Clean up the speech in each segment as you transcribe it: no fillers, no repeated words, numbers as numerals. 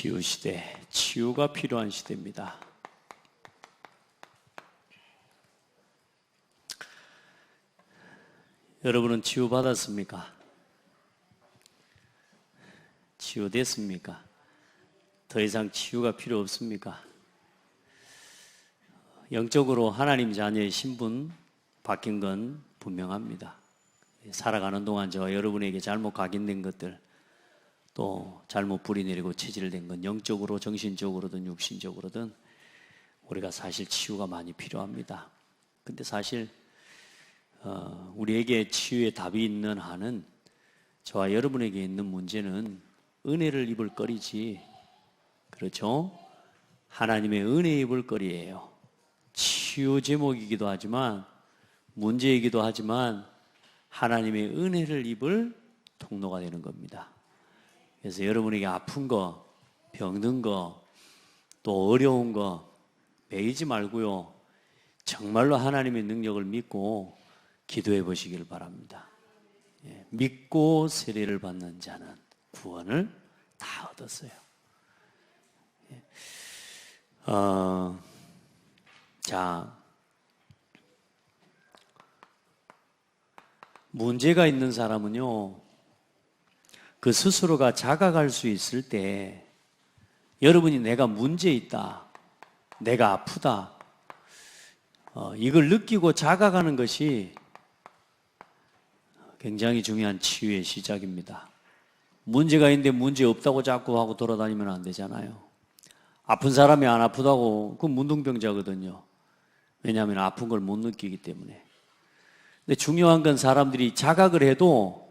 치유 시대, 치유가 필요한 시대입니다. 여러분은 치유 받았습니까? 치유됐습니까? 더 이상 치유가 필요 없습니까? 영적으로 하나님 자녀의 신분 바뀐 건 분명합니다. 살아가는 동안 저와 여러분에게 잘못 각인된 것들, 또 잘못 뿌리내리고 체질된 건 영적으로 정신적으로든 육신적으로든 우리가 사실 치유가 많이 필요합니다. 근데 사실 우리에게 치유의 답이 있는 한은 저와 여러분에게 있는 문제는 은혜를 입을 거리지, 그렇죠? 하나님의 은혜 입을 거리예요. 치유 제목이기도 하지만 문제이기도 하지만 하나님의 은혜를 입을 통로가 되는 겁니다. 그래서 여러분에게 아픈 거, 병든 거, 또 어려운 거 매이지 말고요, 정말로 하나님의 능력을 믿고 기도해 보시길 바랍니다. 믿고 세례를 받는 자는 구원을 다 얻었어요. 자, 문제가 있는 사람은요, 그 스스로가 자각할 수 있을 때 여러분이 내가 문제 있다, 내가 아프다, 이걸 느끼고 자각하는 것이 굉장히 중요한 치유의 시작입니다. 문제가 있는데 문제 없다고 자꾸 하고 돌아다니면 안 되잖아요. 아픈 사람이 안 아프다고, 그건 문둥병자거든요. 왜냐하면 아픈 걸 못 느끼기 때문에. 근데 중요한 건 사람들이 자각을 해도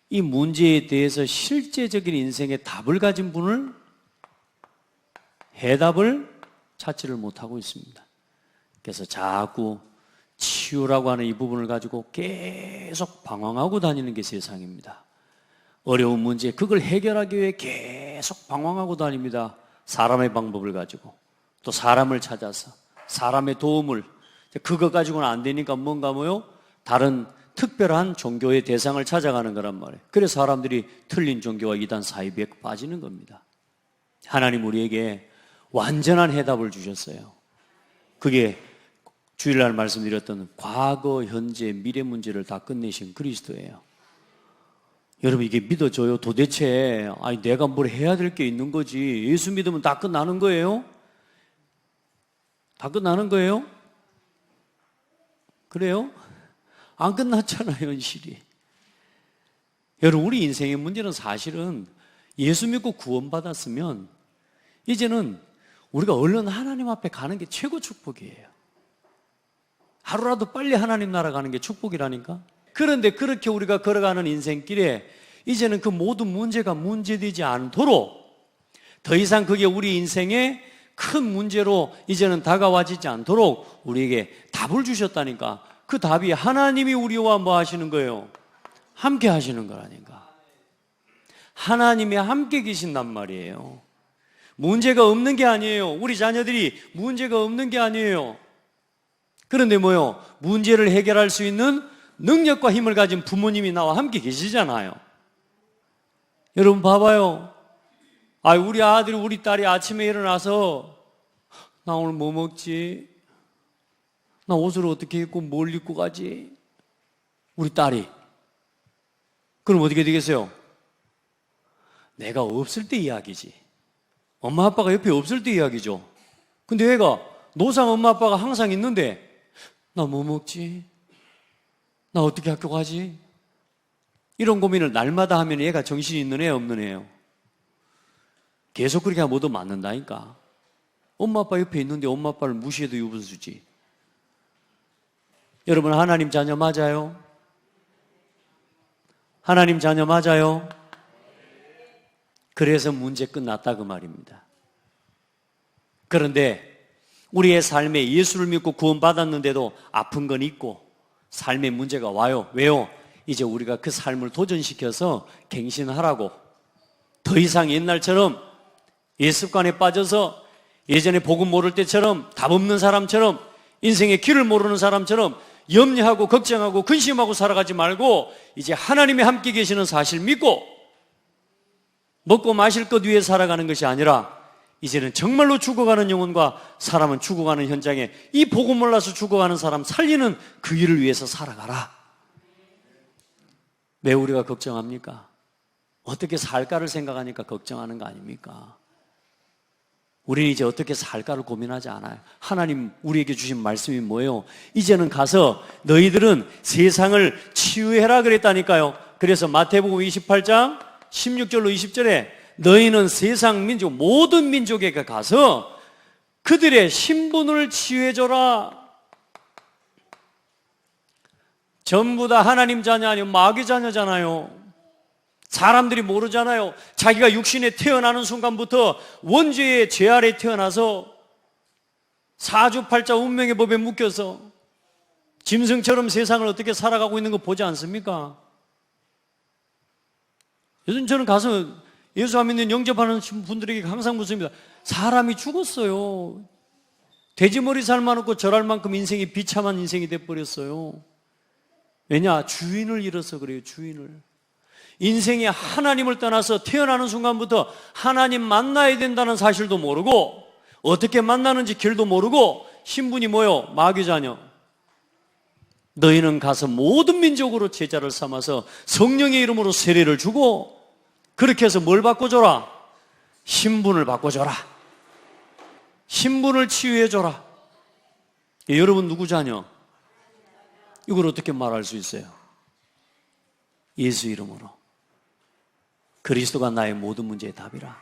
이 문제에 대해서 실제적인 인생의 답을 가진 분을, 해답을 찾지를 못하고 있습니다. 그래서 자꾸 치유라고 하는 이 부분을 가지고 계속 방황하고 다니는 게 세상입니다. 어려운 문제, 그걸 해결하기 위해 계속 방황하고 다닙니다. 사람의 방법을 가지고, 또 사람을 찾아서 사람의 도움을, 그거 가지고는 안 되니까 뭔가 다른 특별한 종교의 대상을 찾아가는 거란 말이에요. 그래서 사람들이 틀린 종교와 이단 사이비에 빠지는 겁니다. 하나님 우리에게 완전한 해답을 주셨어요. 그게 주일날 말씀드렸던 과거, 현재, 미래 문제를 다 끝내신 그리스도예요. 여러분, 이게 믿어져요? 도대체 내가 뭘 해야 될 게 있는 거지, 예수 믿으면 다 끝나는 거예요? 다 끝나는 거예요? 그래요? 안 끝났잖아요, 현실이. 여러분, 우리 인생의 문제는 사실은 예수 믿고 구원받았으면 이제는 우리가 얼른 하나님 앞에 가는 게 최고 축복이에요. 하루라도 빨리 하나님 나라 가는 게 축복이라니까. 그런데 그렇게 우리가 걸어가는 인생길에 이제는 그 모든 문제가 문제되지 않도록, 더 이상 그게 우리 인생의 큰 문제로 이제는 다가와지지 않도록 우리에게 답을 주셨다니까. 그 답이 하나님이 우리와 뭐 하시는 거예요? 함께 하시는 거라니까. 하나님이 함께 계신단 말이에요. 문제가 없는 게 아니에요. 우리 자녀들이 문제가 없는 게 아니에요. 그런데 문제를 해결할 수 있는 능력과 힘을 가진 부모님이 나와 함께 계시잖아요. 여러분 봐봐요. 우리 아들이, 우리 딸이 아침에 일어나서 나 오늘 뭐 먹지? 나 옷을 어떻게 입고 뭘 입고 가지? 우리 딸이. 그럼 어떻게 되겠어요? 내가 없을 때 이야기지. 엄마 아빠가 옆에 없을 때 이야기죠. 근데 얘가 노상 엄마 아빠가 항상 있는데 나 뭐 먹지? 나 어떻게 학교 가지? 이런 고민을 날마다 하면 얘가 정신이 있는 애야, 없는 애예요? 계속 그렇게 하면 모두 맞는다니까. 엄마 아빠 옆에 있는데 엄마 아빠를 무시해도 유분수지. 여러분, 하나님 자녀 맞아요? 하나님 자녀 맞아요? 그래서 문제 끝났다 그 말입니다. 그런데 우리의 삶에 예수를 믿고 구원받았는데도 아픈 건 있고 삶의 문제가 와요. 왜요? 이제 우리가 그 삶을 도전시켜서 갱신하라고, 더 이상 옛날처럼 옛습관에 빠져서 예전에 복음 모를 때처럼 답 없는 사람처럼 인생의 길을 모르는 사람처럼 염려하고 걱정하고 근심하고 살아가지 말고 이제 하나님이 함께 계시는 사실 믿고 먹고 마실 것 위해 살아가는 것이 아니라 이제는 정말로 죽어가는 영혼과 사람은 죽어가는 현장에 이 복음 몰라서 죽어가는 사람 살리는 그 일을 위해서 살아가라. 왜 우리가 걱정합니까? 어떻게 살까를 생각하니까 걱정하는 거 아닙니까? 우리는 이제 어떻게 살까를 고민하지 않아요. 하나님 우리에게 주신 말씀이 뭐예요? 이제는 가서 너희들은 세상을 치유해라 그랬다니까요. 그래서 마태복음 28장 16절로 20절에 너희는 세상 민족 모든 민족에게 가서 그들의 신분을 치유해줘라. 전부 다 하나님 자녀 아니면 마귀 자녀잖아요. 사람들이 모르잖아요. 자기가 육신에 태어나는 순간부터 원죄의 죄 아래 태어나서 사주팔자 운명의 법에 묶여서 짐승처럼 세상을 어떻게 살아가고 있는 거 보지 않습니까? 요즘 저는 가서 예수 안 믿는 영접하는 분들에게 항상 묻습니다. 사람이 죽었어요. 돼지머리 살만없고 절할 만큼 인생이 비참한 인생이 돼버렸어요. 왜냐? 주인을 잃어서 그래요. 주인을. 인생에 하나님을 떠나서 태어나는 순간부터 하나님 만나야 된다는 사실도 모르고 어떻게 만나는지 길도 모르고 신분이 뭐요? 마귀 자녀. 너희는 가서 모든 민족으로 제자를 삼아서 성령의 이름으로 세례를 주고 그렇게 해서 뭘 바꿔줘라? 신분을 바꿔줘라. 신분을 치유해줘라. 여러분 누구 자녀? 이걸 어떻게 말할 수 있어요? 예수 이름으로. 그리스도가 나의 모든 문제의 답이라.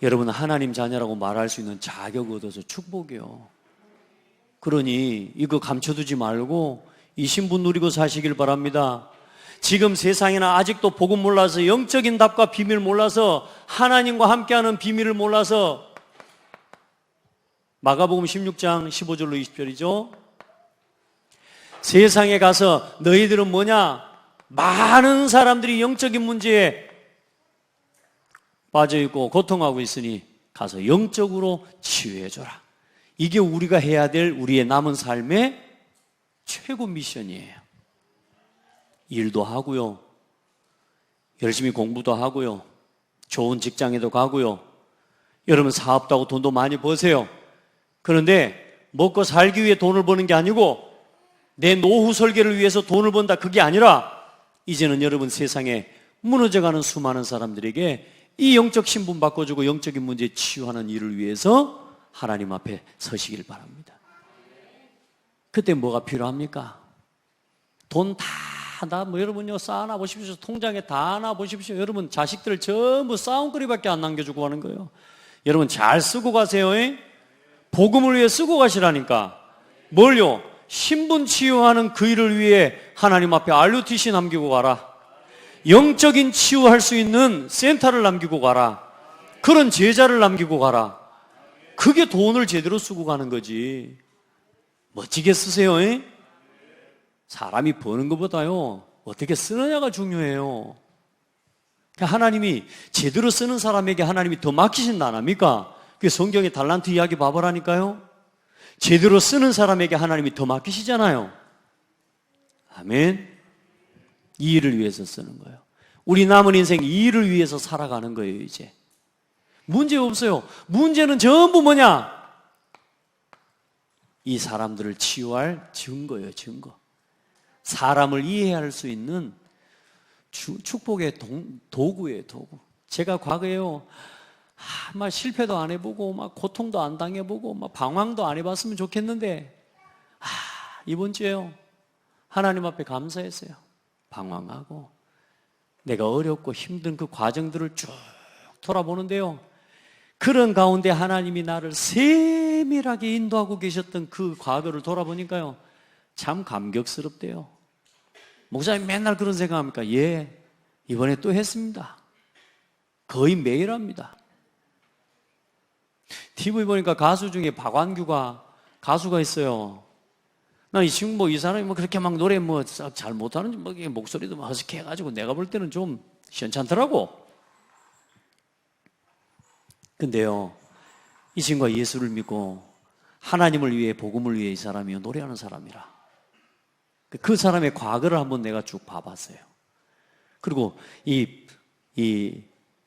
여러분 하나님 자녀라고 말할 수 있는 자격 얻어서 축복이요. 그러니 이거 감춰두지 말고 이 신분 누리고 사시길 바랍니다. 지금 세상에는 아직도 복음 몰라서 영적인 답과 비밀 몰라서 하나님과 함께하는 비밀을 몰라서 마가복음 16장 15절로 20절이죠. 세상에 가서 너희들은 뭐냐? 많은 사람들이 영적인 문제에 빠져있고 고통하고 있으니 가서 영적으로 치유해줘라. 이게 우리가 해야 될 우리의 남은 삶의 최고 미션이에요. 일도 하고요, 열심히 공부도 하고요, 좋은 직장에도 가고요, 여러분 사업도 하고 돈도 많이 버세요. 그런데 먹고 살기 위해 돈을 버는 게 아니고 내 노후 설계를 위해서 돈을 번다, 그게 아니라 이제는 여러분 세상에 무너져가는 수많은 사람들에게 이 영적 신분 바꿔주고 영적인 문제 치유하는 일을 위해서 하나님 앞에 서시길 바랍니다. 그때 뭐가 필요합니까? 돈 다 뭐 여러분요 쌓아놔 보십시오. 통장에 다 놔 보십시오. 여러분 자식들 전부 싸움거리밖에 안 남겨주고 하는 거예요. 여러분 잘 쓰고 가세요. 복음을 위해 쓰고 가시라니까. 뭘요? 신분 치유하는 그 일을 위해 하나님 앞에 RUTC 남기고 가라. 영적인 치유할 수 있는 센터를 남기고 가라. 그런 제자를 남기고 가라. 그게 돈을 제대로 쓰고 가는 거지. 멋지게 쓰세요. 사람이 버는 것보다요 어떻게 쓰느냐가 중요해요. 하나님이 제대로 쓰는 사람에게 하나님이 더 맡기신다 안 합니까? 그게 성경의 달란트 이야기 봐보라니까요. 제대로 쓰는 사람에게 하나님이 더 맡기시잖아요. 아멘. 이 일을 위해서 쓰는 거예요. 우리 남은 인생 이 일을 위해서 살아가는 거예요. 이제 문제 없어요. 문제는 전부 뭐냐? 이 사람들을 치유할 증거예요. 증거. 사람을 이해할 수 있는 축복의 도구예요. 도구. 제가 과거에요 막 실패도 안 해보고 막 고통도 안 당해보고 막 방황도 안 해봤으면 좋겠는데 이번 주에요 하나님 앞에 감사했어요. 방황하고 내가 어렵고 힘든 그 과정들을 쭉 돌아보는데요, 그런 가운데 하나님이 나를 세밀하게 인도하고 계셨던 그 과거를 돌아보니까요 참 감격스럽대요. 목사님 맨날 그런 생각합니까? 예, 이번에 또 했습니다. 거의 매일 합니다. TV 보니까 가수 중에 박완규가 가수가 있어요. 나 이 친구 이 사람이 그렇게 막 노래 잘 못하는지 목소리도 허스키 해가지고 내가 볼 때는 좀 시원찮더라고. 근데요, 이 친구가 예수를 믿고 하나님을 위해 복음을 위해 이 사람이 노래하는 사람이라. 그 사람의 과거를 한번 내가 쭉 봐봤어요. 그리고 이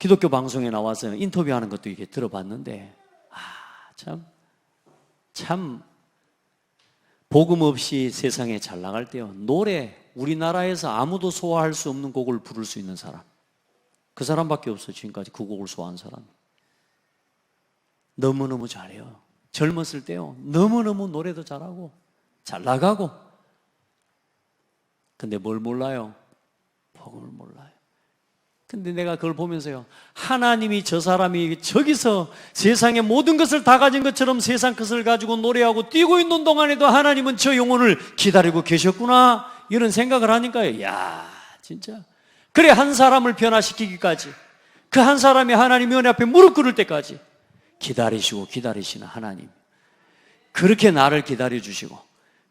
기독교 방송에 나와서 인터뷰하는 것도 이렇게 들어봤는데, 참 복음 없이 세상에 잘 나갈 때요, 노래, 우리나라에서 아무도 소화할 수 없는 곡을 부를 수 있는 사람, 그 사람밖에 없어요. 지금까지 그 곡을 소화한 사람. 너무너무 잘해요. 젊었을 때요, 너무너무 노래도 잘하고 잘 나가고. 근데 뭘 몰라요? 복음을 몰라요. 근데 내가 그걸 보면서요, 하나님이 저 사람이 저기서 세상의 모든 것을 다 가진 것처럼 세상 것을 가지고 노래하고 뛰고 있는 동안에도 하나님은 저 영혼을 기다리고 계셨구나, 이런 생각을 하니까요, 야, 진짜. 그래, 한 사람을 변화시키기까지, 그 한 사람이 하나님 은혜 앞에 무릎 꿇을 때까지 기다리시고 기다리시는 하나님, 그렇게 나를 기다려주시고,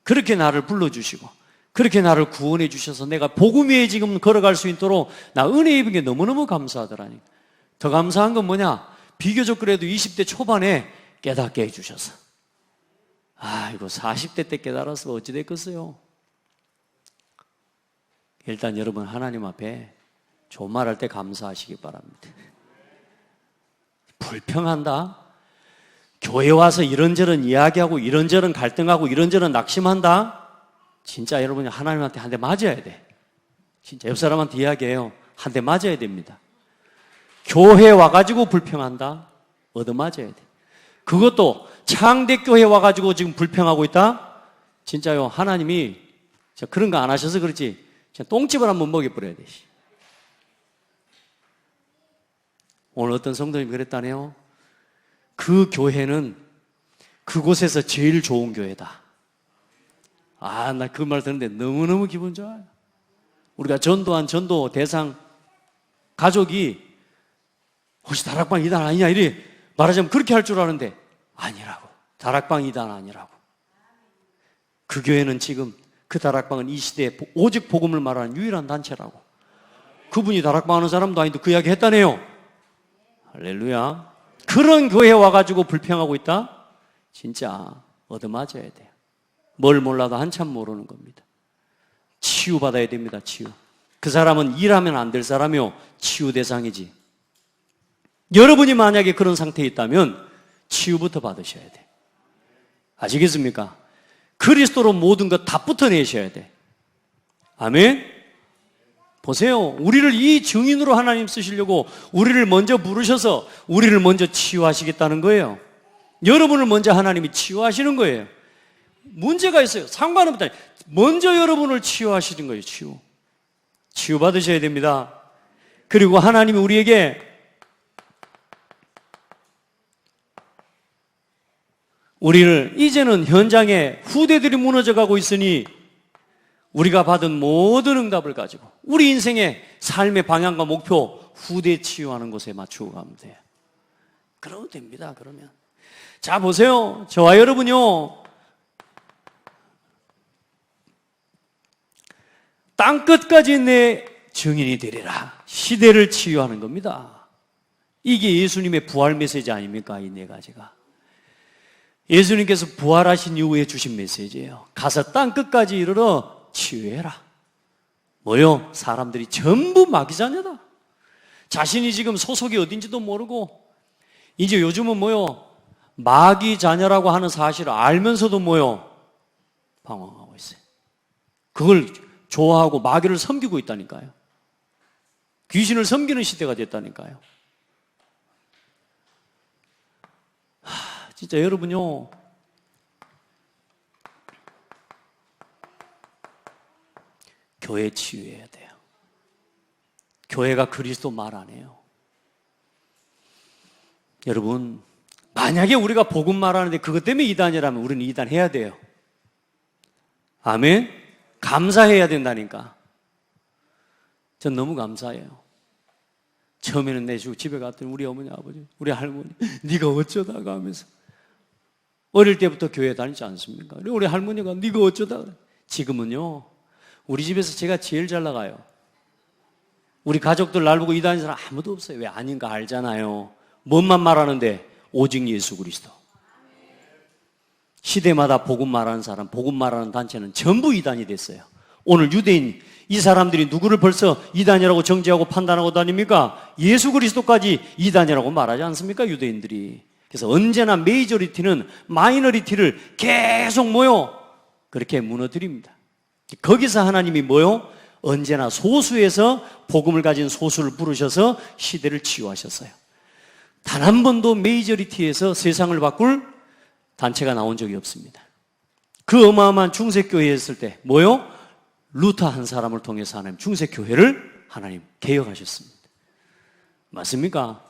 그렇게 나를 불러주시고, 그렇게 나를 구원해 주셔서 내가 복음 위에 지금 걸어갈 수 있도록 나 은혜 입은 게 너무너무 감사하더라니까. 더 감사한 건 뭐냐? 비교적 그래도 20대 초반에 깨닫게 해주셔서. 이거 40대 때 깨달아서 어찌 됐겠어요? 일단 여러분, 하나님 앞에 좋은 말 할 때 감사하시기 바랍니다. 불평한다? 교회 와서 이런저런 이야기하고 이런저런 갈등하고 이런저런 낙심한다? 진짜 여러분이 하나님한테 한 대 맞아야 돼. 진짜 옆 사람한테 이야기해요. 한 대 맞아야 됩니다. 교회 와가지고 불평한다? 얻어맞아야 돼. 그것도 창대교회 와가지고 지금 불평하고 있다? 진짜요, 하나님이 그런 거 안 하셔서 그렇지, 똥집을 한번 먹여버려야 돼. 오늘 어떤 성도님이 그랬다네요. 그 교회는 그곳에서 제일 좋은 교회다. 나 그 말 듣는데 너무너무 기분 좋아요. 우리가 전도한 전도 대상 가족이 혹시 다락방 2단 아니냐 이래 말하자면 그렇게 할 줄 아는데 아니라고. 다락방 2단 아니라고. 그 교회는 지금, 그 다락방은 이 시대에 오직 복음을 말하는 유일한 단체라고. 그분이 다락방 하는 사람도 아닌데 그 이야기 했다네요. 할렐루야. 그런 교회에 와가지고 불평하고 있다? 진짜 얻어맞아야 돼요. 뭘 몰라도 한참 모르는 겁니다. 치유받아야 됩니다. 치유. 그 사람은 일하면 안 될 사람이요, 치유 대상이지. 여러분이 만약에 그런 상태에 있다면 치유부터 받으셔야 돼. 아시겠습니까? 그리스도로 모든 것 다 붙어내셔야 돼. 아멘? 보세요. 우리를 이 증인으로 하나님 쓰시려고 우리를 먼저 부르셔서 우리를 먼저 치유하시겠다는 거예요. 여러분을 먼저 하나님이 치유하시는 거예요. 문제가 있어요. 상관없다. 먼저 여러분을 치유하시는 거예요. 치유 받으셔야 됩니다. 그리고 하나님이 우리에게 우리를, 이제는 현장에 후대들이 무너져 가고 있으니 우리가 받은 모든 응답을 가지고 우리 인생의 삶의 방향과 목표, 후대 치유하는 곳에 맞추고 가면 돼요. 그러면 됩니다. 그러면 자, 보세요. 저와 여러분요, 땅끝까지 내 증인이 되리라. 시대를 치유하는 겁니다. 이게 예수님의 부활 메시지 아닙니까? 이 네 가지가 예수님께서 부활하신 이후에 주신 메시지예요. 가서 땅끝까지 이르러 치유해라. 뭐요? 사람들이 전부 마귀자녀다. 자신이 지금 소속이 어딘지도 모르고, 이제 요즘은 뭐요? 마귀자녀라고 하는 사실을 알면서도 뭐요? 방황하고 있어요. 그걸 좋아하고 마귀를 섬기고 있다니까요. 귀신을 섬기는 시대가 됐다니까요. 진짜 여러분요, 교회 치유해야 돼요. 교회가 그리스도 말 안 해요. 여러분, 만약에 우리가 복음 말하는데 그것 때문에 이단이라면 우리는 이단해야 돼요. 아멘? 감사해야 된다니까. 전 너무 감사해요. 처음에는 내시고 집에 갔더니 우리 어머니, 아버지, 우리 할머니, 네가 어쩌다가 하면서, 어릴 때부터 교회 다니지 않습니까? 우리 할머니가 네가 어쩌다가. 지금은요, 우리 집에서 제가 제일 잘 나가요. 우리 가족들 날 보고 이단인 사람 아무도 없어요. 왜 아닌가 알잖아요. 뭔만 말하는데 오직 예수 그리스도. 시대마다 복음 말하는 사람, 복음 말하는 단체는 전부 이단이 됐어요. 오늘 유대인 이 사람들이 누구를 벌써 이단이라고 정죄하고 판단하고 다닙니까? 예수 그리스도까지 이단이라고 말하지 않습니까? 유대인들이. 그래서 언제나 메이저리티는 마이너리티를 계속 그렇게 무너뜨립니다. 거기서 하나님이 언제나 소수에서 복음을 가진 소수를 부르셔서 시대를 치유하셨어요. 단 한 번도 메이저리티에서 세상을 바꿀 단체가 나온 적이 없습니다. 그 어마어마한 중세교회에 있을 때 루터 한 사람을 통해서 하나님 중세교회를 하나님 개혁하셨습니다. 맞습니까?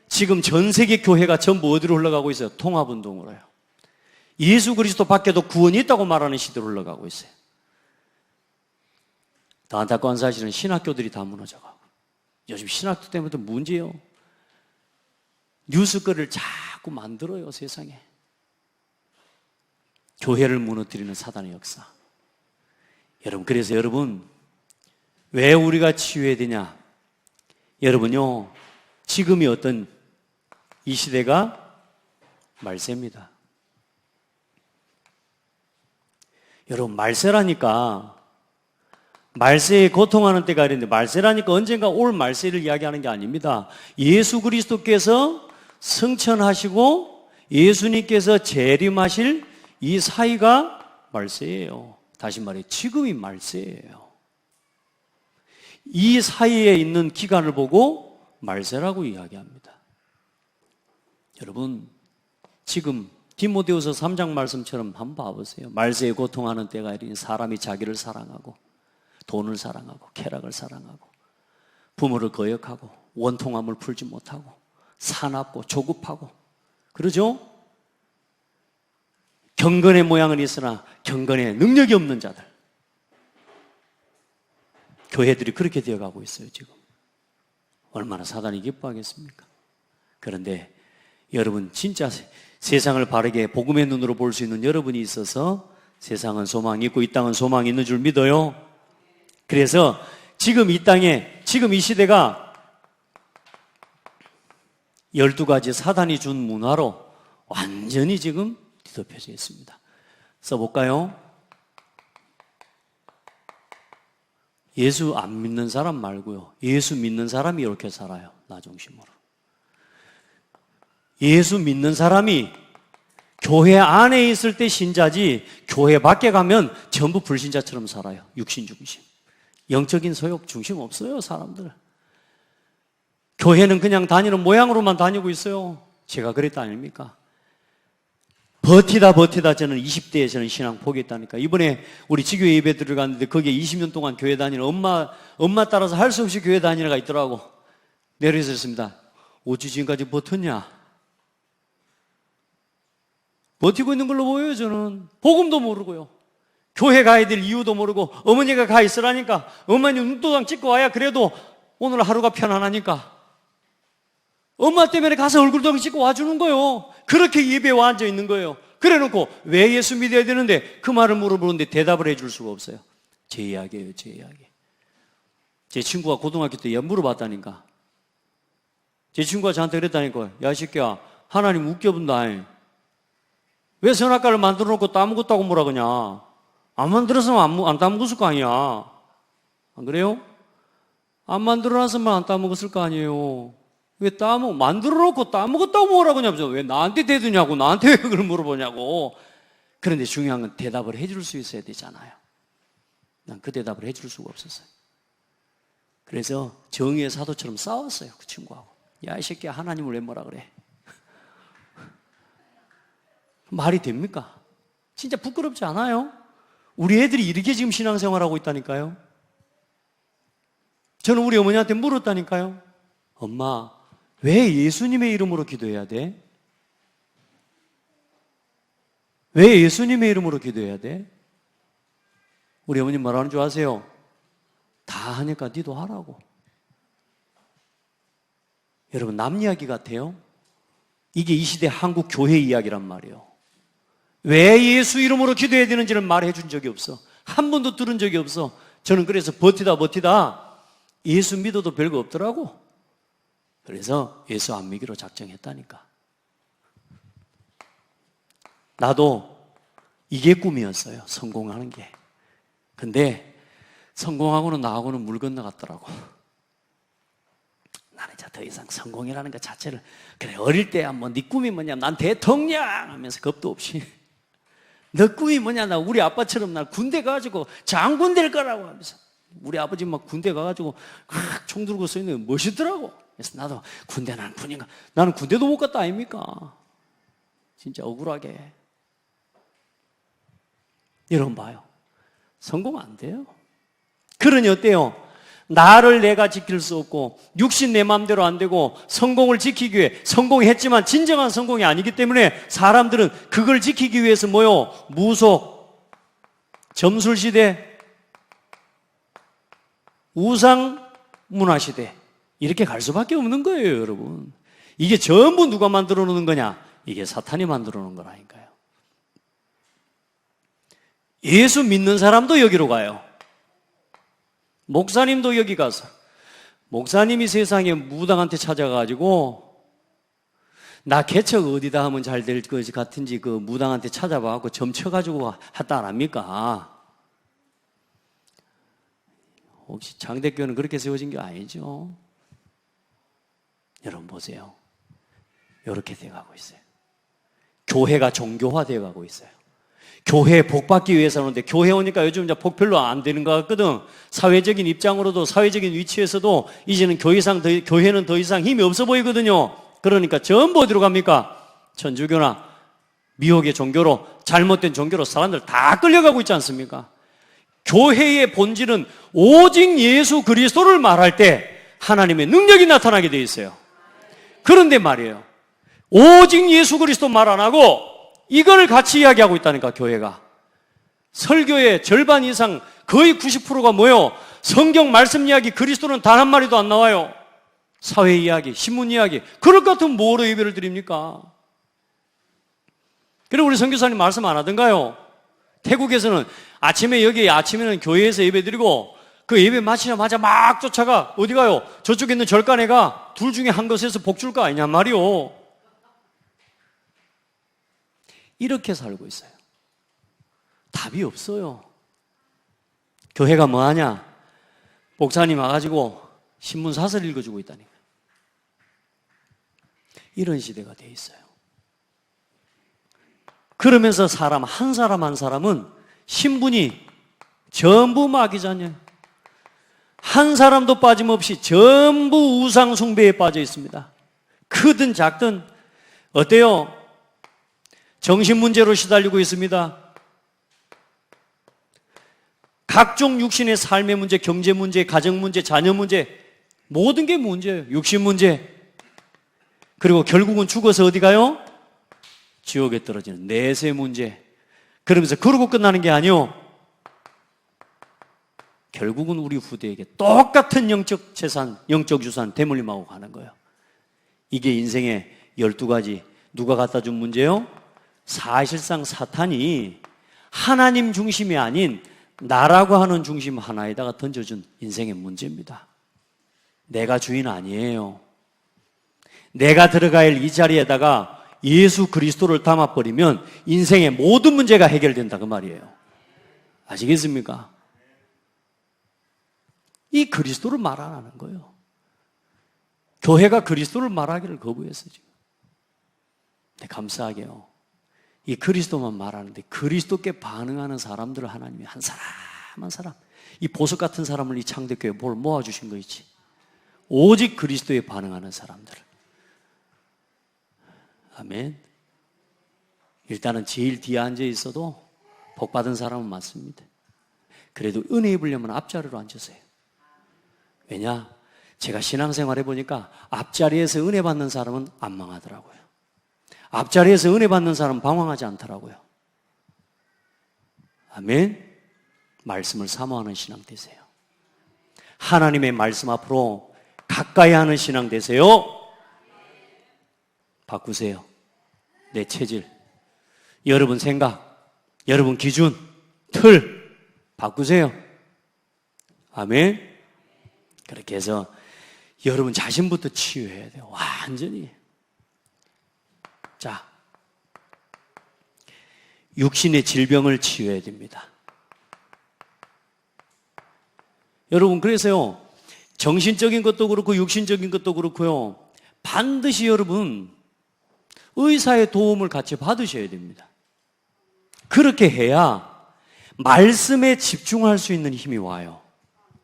지금 전 세계 교회가 전부 어디로 흘러가고 있어요? 통합운동으로요. 예수 그리스도 밖에도 구원이 있다고 말하는 시대로 흘러가고 있어요. 더 안타까운 사실은 신학교들이 다 무너져가고, 요즘 신학교 때문에 문제예요. 뉴스거리를 자꾸 만들어요, 세상에. 교회를 무너뜨리는 사단의 역사. 그래서 여러분, 왜 우리가 치유해야 되냐? 여러분요, 지금이 어떤 이 시대가 말세입니다. 여러분, 말세라니까, 말세에 고통하는 때가 있는데, 말세라니까 언젠가 올 말세를 이야기하는 게 아닙니다. 예수 그리스도께서 승천하시고 예수님께서 재림하실 이 사이가 말세예요. 다시 말해, 지금이 말세예요. 이 사이에 있는 기간을 보고 말세라고 이야기합니다. 여러분, 지금 디모데후서 3장 말씀처럼 한번 봐보세요. 말세에 고통하는 때가 이르니 사람이 자기를 사랑하고 돈을 사랑하고 쾌락을 사랑하고 부모를 거역하고 원통함을 풀지 못하고 사납고 조급하고, 그러죠? 경건의 모양은 있으나 경건의 능력이 없는 자들. 교회들이 그렇게 되어가고 있어요, 지금. 얼마나 사단이 기뻐하겠습니까? 그런데 여러분, 진짜 세상을 바르게 복음의 눈으로 볼 수 있는 여러분이 있어서 세상은 소망이 있고 이 땅은 소망이 있는 줄 믿어요. 그래서 지금 이 땅에, 지금 이 시대가 12가지 사단이 준 문화로 완전히 지금 뒤덮여져 있습니다. 써볼까요? 예수 안 믿는 사람 말고요, 예수 믿는 사람이 이렇게 살아요. 나 중심으로. 예수 믿는 사람이 교회 안에 있을 때 신자지 교회 밖에 가면 전부 불신자처럼 살아요. 육신 중심, 영적인 소욕 중심 없어요, 사람들. 교회는 그냥 다니는 모양으로만 다니고 있어요. 제가 그랬다 아닙니까? 버티다 저는 20대에 저는 신앙 포기했다니까. 이번에 우리 지교회 예배 들어갔는데 거기에 20년 동안 교회 다니는 엄마 따라서 할 수 없이 교회 다니는 애가 있더라고. 내려있었습니다. 어찌 지금까지 버텼냐? 버티고 있는 걸로 보여요. 저는 복음도 모르고요, 교회 가야 될 이유도 모르고, 어머니가 가 있으라니까 어머니 눈도장 찍고 와야 그래도 오늘 하루가 편안하니까 엄마 때문에 가서 얼굴도장 찍고 와주는 거예요. 그렇게 예배에 와 앉아 있는 거예요. 그래 놓고 왜 예수 믿어야 되는데 그 말을 물어보는데 대답을 해줄 수가 없어요. 제 이야기예요, 제 이야기. 제 친구가 고등학교 때 물어봤다니까. 제 친구가 저한테 그랬다니까. 야, 이 새끼야, 하나님 웃겨본다. 왜 선악과를 만들어 놓고 따먹었다고 뭐라 그러냐? 안 만들었으면 안 따먹었을 거 아니야. 안 그래요? 안 만들어 놨으면 안 따먹었을 거 아니에요. 왜 만들어 놓고 따먹었다고 뭐라 그러냐면서 왜 나한테 대드냐고, 나한테 왜 그걸 물어보냐고. 그런데 중요한 건 대답을 해줄 수 있어야 되잖아요. 난 그 대답을 해줄 수가 없었어요. 그래서 정의의 사도처럼 싸웠어요, 그 친구하고. 야, 이 새끼야, 하나님을 왜 뭐라 그래? 말이 됩니까? 진짜 부끄럽지 않아요? 우리 애들이 이렇게 지금 신앙생활하고 있다니까요. 저는 우리 어머니한테 물었다니까요. 엄마, 왜 예수님의 이름으로 기도해야 돼? 왜 예수님의 이름으로 기도해야 돼? 우리 어머님 뭐라는 줄 아세요? 다 하니까 니도 하라고. 여러분, 남 이야기 같아요? 이게 이 시대 한국 교회 이야기란 말이에요. 왜 예수 이름으로 기도해야 되는지를 말해 준 적이 없어. 한 번도 들은 적이 없어. 저는 그래서 버티다 예수 믿어도 별거 없더라고. 그래서 예수 안 믿기로 작정했다니까. 나도 이게 꿈이었어요, 성공하는 게. 근데 성공하고는 나하고는 물 건너갔더라고. 나는 이제 더 이상 성공이라는 것 자체를, 그래, 어릴 때 한번 네 꿈이 뭐냐, 난 대통령 하면서 겁도 없이, 너 꿈이 뭐냐, 나 우리 아빠처럼 나 군대 가가지고 장군 될 거라고 하면서, 우리 아버지 막 군대 가가지고 총 들고 서 있는 게 멋있더라고. 그래서 나도 군대, 나는 군인가, 나는 군대도 못 갔다 아닙니까? 진짜 억울하게. 여러분 봐요, 성공 안 돼요. 그러니 어때요? 나를 내가 지킬 수 없고 육신 내 마음대로 안 되고 성공을 지키기 위해, 성공했지만 진정한 성공이 아니기 때문에 사람들은 그걸 지키기 위해서 뭐요? 무속, 점술시대, 우상문화시대, 이렇게 갈 수밖에 없는 거예요, 여러분. 이게 전부 누가 만들어 놓는 거냐? 이게 사탄이 만들어 놓은 거라니까요. 예수 믿는 사람도 여기로 가요. 목사님도 여기 가서, 목사님이 세상에 무당한테 찾아가지고 나 개척 어디다 하면 잘 될 것 같은지 그 무당한테 찾아봐갖고 점 쳐가지고 했다 안 합니까? 혹시 장대교는 그렇게 세워진 게 아니죠? 여러분 보세요, 이렇게 돼가고 있어요. 교회가 종교화 돼가고 있어요. 교회에 복 받기 위해서 하는데, 교회 오니까 요즘 이제 복 별로 안 되는 것 같거든. 사회적인 입장으로도, 사회적인 위치에서도 이제는 교회는 더 이상 힘이 없어 보이거든요. 그러니까 전부 어디로 갑니까? 천주교나 미혹의 종교로, 잘못된 종교로 사람들 다 끌려가고 있지 않습니까? 교회의 본질은 오직 예수 그리스도를 말할 때 하나님의 능력이 나타나게 돼 있어요. 그런데 말이에요, 오직 예수 그리스도 말 안 하고 이걸 같이 이야기하고 있다니까. 교회가 설교의 절반 이상, 거의 90%가 뭐예요? 성경 말씀 이야기, 그리스도는 단 한 마리도 안 나와요. 사회 이야기, 신문 이야기. 그럴 것 같으면 뭐로 예배를 드립니까? 그래, 우리 선교사님 말씀 안 하던가요? 태국에서는 아침에는 교회에서 예배 드리고 그 예배 마치자마자 막 쫓아가. 어디 가요? 저쪽에 있는 절간에가 둘 중에 한 것에서 복 줄 거 아니냐 말이요. 이렇게 살고 있어요. 답이 없어요. 교회가 뭐 하냐? 목사님 와가지고 신문 사설 읽어주고 있다니까. 이런 시대가 돼 있어요. 그러면서 사람 한 사람은 신분이 전부 마귀자녀예요. 한 사람도 빠짐없이 전부 우상 숭배에 빠져 있습니다. 크든 작든. 어때요? 정신 문제로 시달리고 있습니다. 각종 육신의 삶의 문제, 경제 문제, 가정 문제, 자녀 문제, 모든 게 문제예요. 육신 문제. 그리고 결국은 죽어서 어디 가요? 지옥에 떨어지는 내세 문제. 그러면서 그러고 끝나는 게 아니요, 결국은 우리 후대에게 똑같은 영적 재산, 영적 유산 대물림하고 가는 거예요. 이게 인생의 12가지 누가 갖다 준 문제요? 사실상 사탄이 하나님 중심이 아닌 나라고 하는 중심 하나에다가 던져준 인생의 문제입니다. 내가 주인 아니에요. 내가 들어가야 할 이 자리에다가 예수 그리스도를 담아버리면 인생의 모든 문제가 해결된다, 그 말이에요. 아시겠습니까? 이 그리스도를 말 안 하는 거예요. 교회가 그리스도를 말하기를 거부했어요, 지금. 네, 감사하게요. 이 그리스도만 말하는데 그리스도께 반응하는 사람들을 하나님이 한 사람 한 사람, 이 보석 같은 사람을 이 창대교회에 모아주신 거 있지. 오직 그리스도에 반응하는 사람들. 아멘. 일단은 제일 뒤에 앉아 있어도 복 받은 사람은 맞습니다. 그래도 은혜 입으려면 앞자리로 앉으세요. 왜냐? 제가 신앙생활 해보니까 앞자리에서 은혜 받는 사람은 안 망하더라고요. 앞자리에서 은혜 받는 사람은 방황하지 않더라고요. 아멘. 말씀을 사모하는 신앙 되세요. 하나님의 말씀 앞으로 가까이 하는 신앙 되세요. 바꾸세요. 내 체질, 여러분 생각, 여러분 기준, 틀 바꾸세요. 아멘. 그렇게 해서 여러분 자신부터 치유해야 돼요. 완전히. 자, 육신의 질병을 치유해야 됩니다. 여러분, 그래서요, 정신적인 것도 그렇고 육신적인 것도 그렇고요, 반드시 여러분 의사의 도움을 같이 받으셔야 됩니다. 그렇게 해야 말씀에 집중할 수 있는 힘이 와요.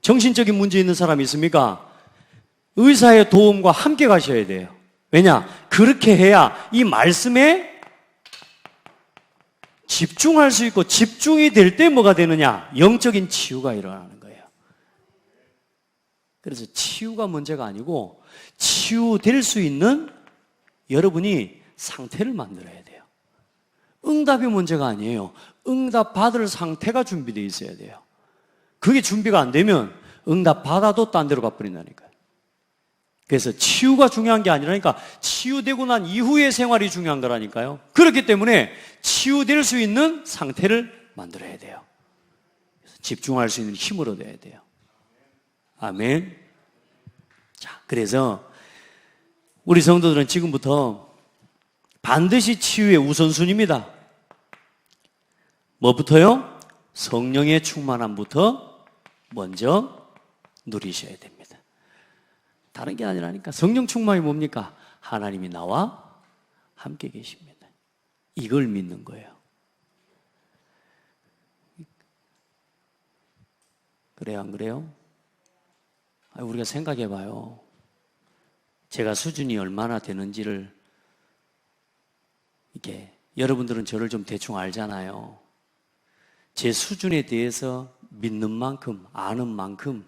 정신적인 문제 있는 사람 있습니까? 의사의 도움과 함께 가셔야 돼요. 왜냐? 그렇게 해야 이 말씀에 집중할 수 있고, 집중이 될 때 뭐가 되느냐? 영적인 치유가 일어나는 거예요. 그래서 치유가 문제가 아니고 치유될 수 있는 여러분이 상태를 만들어야 돼요. 응답이 문제가 아니에요. 응답 받을 상태가 준비되어 있어야 돼요. 그게 준비가 안 되면 응답 받아도 딴 데로 가버린다니까요. 그래서 치유가 중요한 게 아니라니까, 치유되고 난 이후의 생활이 중요한 거라니까요. 그렇기 때문에 치유될 수 있는 상태를 만들어야 돼요. 그래서 집중할 수 있는 힘을 얻어야 돼요. 아멘. 자, 그래서 우리 성도들은 지금부터 반드시 치유의 우선순위입니다. 뭐부터요? 성령의 충만함부터 먼저 누리셔야 됩니다. 다른 게 아니라니까. 성령 충만이 뭡니까? 하나님이 나와 함께 계십니다. 이걸 믿는 거예요. 그래요, 안 그래요? 우리가 생각해 봐요. 제가 수준이 얼마나 되는지를, 이게 여러분들은 저를 좀 대충 알잖아요. 제 수준에 대해서 믿는 만큼, 아는 만큼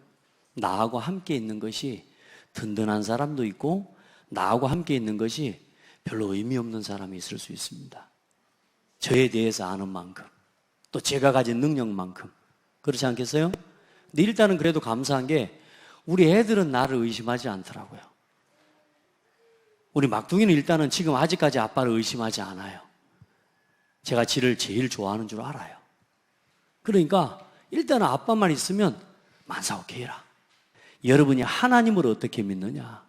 나하고 함께 있는 것이 든든한 사람도 있고, 나하고 함께 있는 것이 별로 의미 없는 사람이 있을 수 있습니다. 저에 대해서 아는 만큼, 또 제가 가진 능력만큼. 그렇지 않겠어요? 근데 일단은 그래도 감사한 게, 우리 애들은 나를 의심하지 않더라고요. 우리 막둥이는 일단은 지금 아직까지 아빠를 의심하지 않아요. 제가 지를 제일 좋아하는 줄 알아요. 그러니까 일단은 아빠만 있으면 만사오케이라. 여러분이 하나님을 어떻게 믿느냐,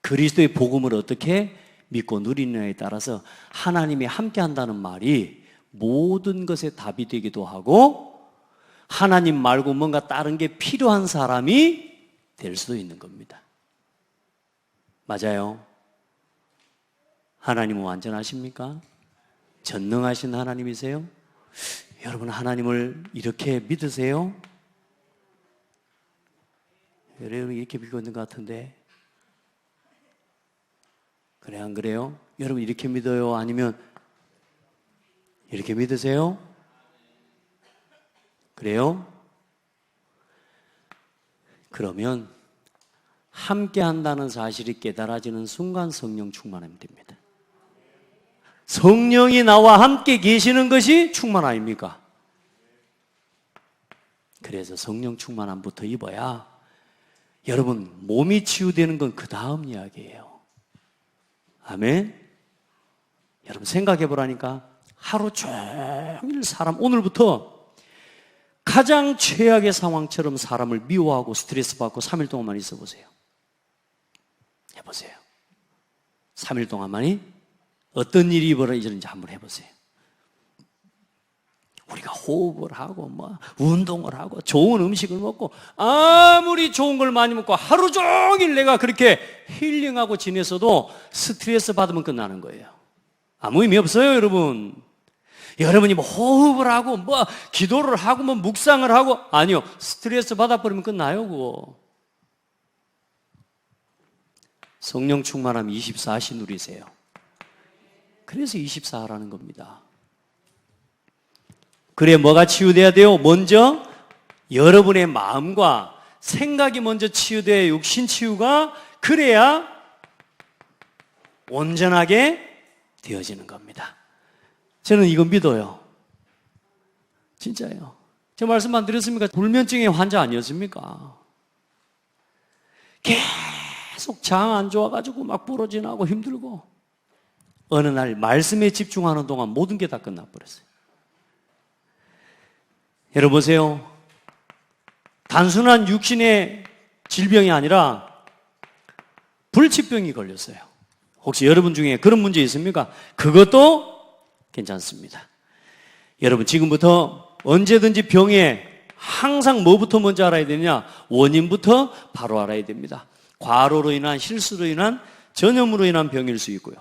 그리스도의 복음을 어떻게 믿고 누리느냐에 따라서 하나님이 함께 한다는 말이 모든 것에 답이 되기도 하고, 하나님 말고 뭔가 다른 게 필요한 사람이 될 수도 있는 겁니다. 맞아요? 하나님은 완전하십니까? 전능하신 하나님이세요? 여러분, 하나님을 이렇게 믿으세요? 여러분 이렇게 믿고 있는 것 같은데, 그래 안 그래요? 여러분 이렇게 믿어요? 아니면 이렇게 믿으세요? 그래요? 그러면 함께 한다는 사실이 깨달아지는 순간 성령 충만하면 됩니다. 성령이 나와 함께 계시는 것이 충만 아닙니까? 그래서 성령 충만함부터 입어야 여러분 몸이 치유되는 건 그 다음 이야기예요. 아멘. 여러분 생각해 보라니까. 하루 종일 사람, 오늘부터 가장 최악의 상황처럼 사람을 미워하고 스트레스 받고 3일 동안만 있어 보세요. 해보세요. 3일 동안만이 어떤 일이 벌어지는지 한번 해보세요. 우리가 호흡을 하고 운동을 하고 좋은 음식을 먹고 아무리 좋은 걸 많이 먹고 하루 종일 내가 그렇게 힐링하고 지내서도 스트레스 받으면 끝나는 거예요. 아무 의미 없어요, 여러분. 여러분이 호흡을 하고 기도를 하고 묵상을 하고, 아니요, 스트레스 받아버리면 끝나요, 그거. 성령 충만함 24시 누리세요. 그래서 24하라는 겁니다. 그래, 뭐가 치유돼야 돼요? 먼저 여러분의 마음과 생각이 먼저 치유돼야 육신 치유가, 그래야 온전하게 되어지는 겁니다. 저는 이거 믿어요. 진짜요. 제 말씀 안 드렸습니까? 불면증의 환자 아니었습니까? 계속 장 안 좋아가지고 부러지나고 힘들고, 어느 날 말씀에 집중하는 동안 모든 게 다 끝나버렸어요. 여러분 보세요. 단순한 육신의 질병이 아니라 불치병이 걸렸어요. 혹시 여러분 중에 그런 문제 있습니까? 그것도 괜찮습니다. 여러분 지금부터 언제든지 병에 항상 뭐부터 먼저 알아야 되냐? 원인부터 바로 알아야 됩니다. 과로로 인한, 실수로 인한, 전염으로 인한 병일 수 있고요.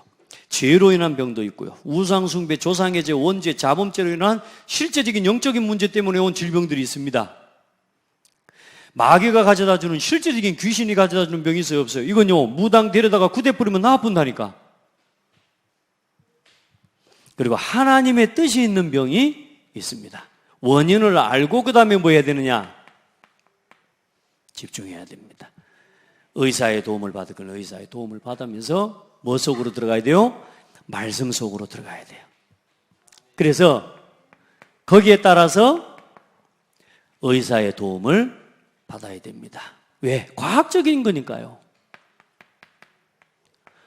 죄로 인한 병도 있고요. 우상숭배, 조상의죄, 원죄, 자범죄로 인한 실제적인 영적인 문제 때문에 온 질병들이 있습니다. 마귀가 가져다주는, 실제적인 귀신이 가져다주는 병이 있어요, 없어요? 이건요, 무당 데려다가 구대 뿌리면 나아픈다니까. 그리고 하나님의 뜻이 있는 병이 있습니다. 원인을 알고 그 다음에 뭐 해야 되느냐? 집중해야 됩니다. 의사의 도움을 받을 건 의사의 도움을 받으면서 뭐 속으로 들어가야 돼요? 말씀 속으로 들어가야 돼요. 그래서 거기에 따라서 의사의 도움을 받아야 됩니다. 왜? 과학적인 거니까요.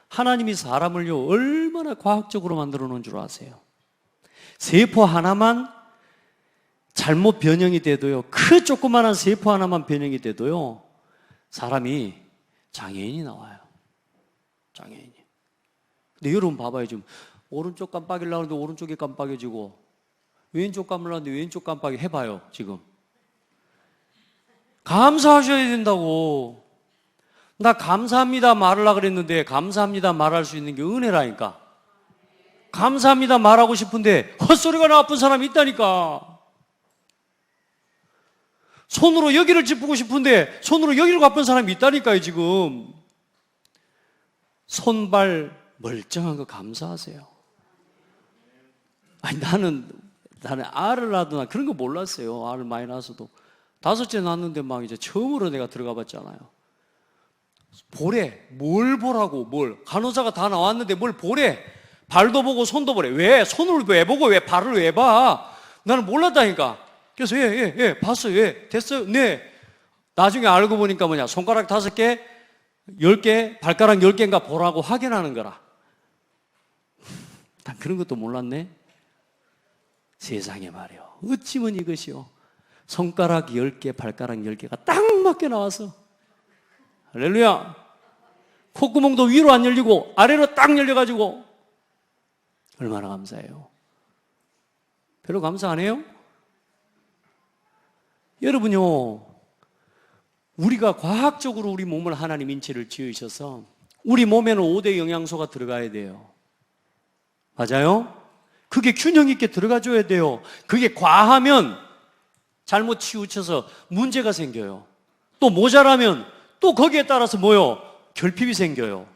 하나님이 사람을요, 얼마나 과학적으로 만들어 놓은 줄 아세요? 세포 하나만 잘못 변형이 돼도요, 그 조그마한 세포 하나만 변형이 돼도요, 사람이 장애인이 나와요. 장애인이. 근데 여러분 봐봐요. 지금 오른쪽 깜빡이려고 하는데 오른쪽이 깜빡여지고, 왼쪽 감으려는데 왼쪽 깜빡이 해봐요. 지금 감사하셔야 된다고. 나 감사합니다 말하려고 그랬는데 감사합니다 말할 수 있는 게 은혜라니까. 감사합니다 말하고 싶은데 헛소리가 나쁜 사람이 있다니까. 손으로 여기를 짚고 싶은데 손으로 여기를 갚은 사람이 있다니까요. 지금 손발 멀쩡한 거 감사하세요. 아니 나는 알을 낳아도 그런 거 몰랐어요. 알을 많이 낳아서도 5째 낳았는데 막 이제 처음으로 내가 들어가 봤잖아요. 보래. 뭘 보라고, 뭘. 간호사가 다 나왔는데 뭘 보래. 발도 보고 손도 보래. 왜? 손을 왜 보고 왜 발을 왜 봐? 나는 몰랐다니까. 그래서 봤어요. 예, 됐어요. 네. 나중에 알고 보니까 뭐냐. 손가락 5개, 10개, 발가락 10개인가 보라고 확인하는 거라. 난 그런 것도 몰랐네. 세상에 말이요. 어찌면 이것이요. 손가락 10개, 발가락 10개가 딱 맞게 나와서. 할렐루야. 콧구멍도 위로 안 열리고 아래로 딱 열려가지고 얼마나 감사해요. 별로 감사 안 해요? 여러분요, 우리가 과학적으로 우리 몸을 하나님 인체를 지으셔서 우리 몸에는 5대 영양소가 들어가야 돼요. 맞아요? 그게 균형 있게 들어가줘야 돼요. 그게 과하면 잘못 치우쳐서 문제가 생겨요. 또 모자라면 또 거기에 따라서 뭐요? 결핍이 생겨요.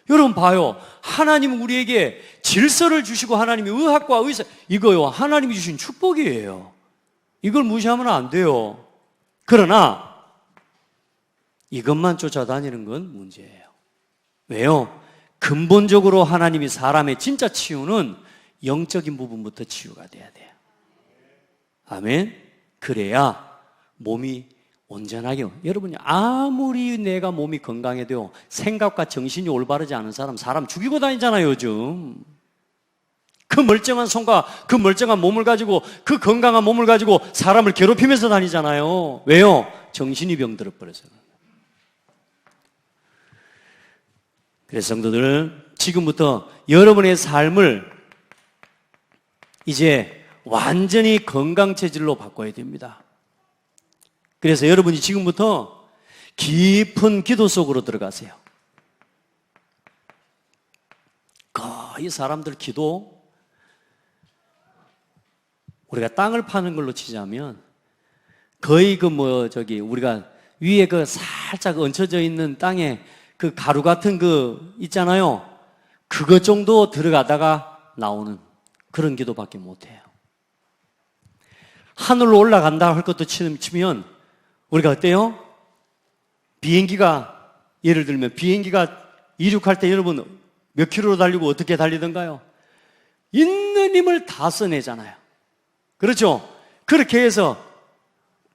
여러분 봐요. 하나님은 우리에게 질서를 주시고 하나님이 의학과 의사, 이거요, 하나님이 주신 축복이에요. 이걸 무시하면 안 돼요. 그러나 이것만 쫓아다니는 건 문제예요. 왜요? 근본적으로 하나님이 사람의 진짜 치유는 영적인 부분부터 치유가 돼야 돼요. 아멘. 그래야 몸이 온전하게. 여러분이 아무리 내가 몸이 건강해도 생각과 정신이 올바르지 않은 사람 죽이고 다니잖아요. 요즘 그 멀쩡한 손과 그 멀쩡한 몸을 가지고, 그 건강한 몸을 가지고 사람을 괴롭히면서 다니잖아요. 왜요? 정신이 병들어 버려서. 그래서 성도들, 지금부터 여러분의 삶을 이제 완전히 건강 체질로 바꿔야 됩니다. 그래서 여러분이 지금부터 깊은 기도 속으로 들어가세요. 거의 사람들 기도, 우리가 땅을 파는 걸로 치자면 거의 우리가 위에 그 살짝 얹혀져 있는 땅에 그 가루 같은 그 있잖아요. 그것 정도 들어가다가 나오는 그런 기도밖에 못해요. 하늘로 올라간다 할 것도 치면 우리가 어때요? 비행기가, 예를 들면 비행기가 이륙할 때 여러분 몇 킬로로 달리고 어떻게 달리던가요? 있는 힘을 다 써내잖아요. 그렇죠? 그렇게 해서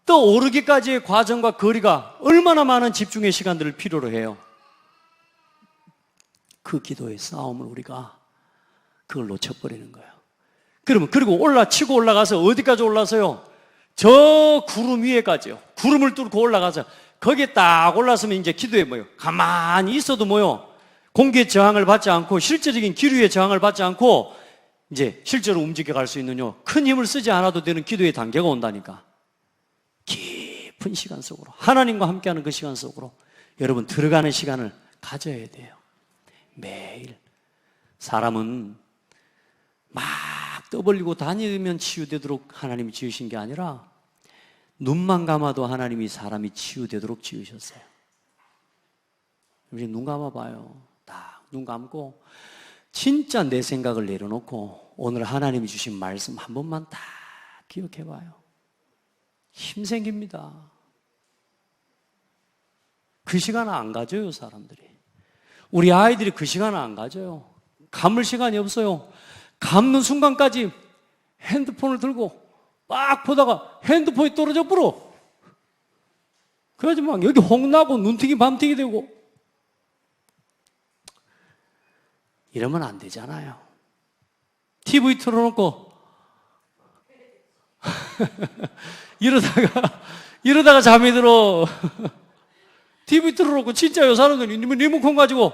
또 오르기까지의 과정과 거리가 얼마나 많은 집중의 시간들을 필요로 해요. 그 기도의 싸움을 우리가 그걸 놓쳐버리는 거예요. 그리고 치고 올라가서 어디까지 올라서요? 저 구름 위에까지요. 구름을 뚫고 올라가서 거기에 딱 올라서면 이제 기도에 뭐요? 가만히 있어도 뭐요? 공기의 저항을 받지 않고 실제적인 기류의 저항을 받지 않고 이제 실제로 움직여 갈 수 있는 큰 힘을 쓰지 않아도 되는 기도의 단계가 온다니까. 깊은 시간 속으로, 하나님과 함께하는 그 시간 속으로 여러분 들어가는 시간을 가져야 돼요. 매일. 사람은 막 떠벌리고 다니면 치유되도록 하나님이 지으신 게 아니라 눈만 감아도 하나님이 사람이 치유되도록 지으셨어요. 우리 눈 감아봐요. 딱 눈 감고 진짜 내 생각을 내려놓고 오늘 하나님이 주신 말씀 한 번만 딱 기억해봐요. 힘 생깁니다. 그 시간을 안 가져요, 사람들이. 우리 아이들이 그 시간을 안 가져요. 감을 시간이 없어요. 감는 순간까지 핸드폰을 들고 막 보다가 핸드폰이 떨어져 버려. 그래가지고 막 여기 홍나고 눈팅이 밤팅이 되고. 이러면 안 되잖아요. TV 틀어놓고 이러다가 잠이 들어. TV 틀어놓고 진짜 요 사람들이 리모컨 가지고